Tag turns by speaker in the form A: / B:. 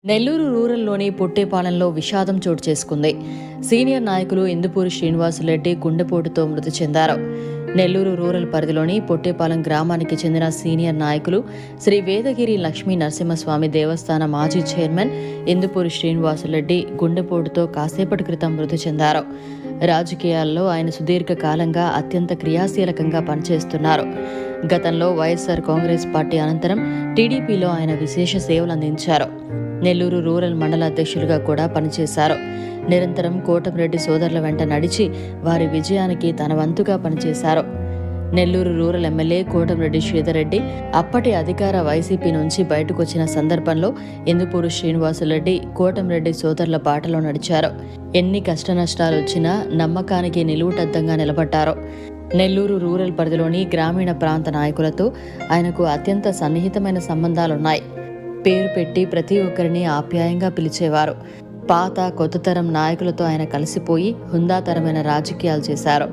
A: నెల్లూరు రూరల్లోని పొట్టేపాలెంలో విషాదం చోటు చేసుకుంది. సీనియర్ నాయకులు ఇందుపూరి శ్రీనివాసులరెడ్డి గుండెపోటుతో మృతి చెందారు. నెల్లూరు రూరల్ పరిధిలోని పొట్టేపాలెం గ్రామానికి చెందిన సీనియర్ నాయకులు శ్రీ వేదగిరి లక్ష్మీ నరసింహస్వామి దేవస్థాన మాజీ చైర్మన్ ఇందుపూరి శ్రీనివాసులరెడ్డి గుండెపోటుతో కాసేపటి క్రితం మృతి చెందారు. రాజకీయాల్లో ఆయన సుదీర్ఘకాలంగా అత్యంత క్రియాశీలకంగా పనిచేస్తున్నారు. గతంలో వైఎస్ఆర్ కాంగ్రెస్ పార్టీ అనంతరం టీడీపీలో ఆయన విశేష సేవలు అందించారు. నెల్లూరు రూరల్ మండల అధ్యక్షులుగా కూడా పనిచేశారు. నిరంతరం కోటమిరెడ్డి సోదరుల వెంట నడిచి వారి విజయానికి తన వంతుగా పనిచేశారు. నెల్లూరు రూరల్ ఎమ్మెల్యే కోటమిరెడ్డి శ్రీధర్రెడ్డి అప్పటి అధికార వైసీపీ నుంచి బయటకొచ్చిన సందర్భంలో ఇందుపూరి శ్రీనివాసులరెడ్డి కోటమిరెడ్డి సోదరుల బాటలో నడిచారు. ఎన్ని కష్టనష్టాలు వచ్చినా నమ్మకానికి నిలువుటద్దంగా నిలబడ్డారు. నెల్లూరు రూరల్ పరిధిలోని గ్రామీణ ప్రాంత నాయకులతో ఆయనకు అత్యంత సన్నిహితమైన సంబంధాలున్నాయి. పేరు పెట్టి ప్రతి ఒక్కరిని ఆప్యాయంగా పిలిచేవారు. పాత కొత్త తరం నాయకులతో ఆయన కలిసిపోయి హుందాతరమైన రాజకీయాలు చేశారు.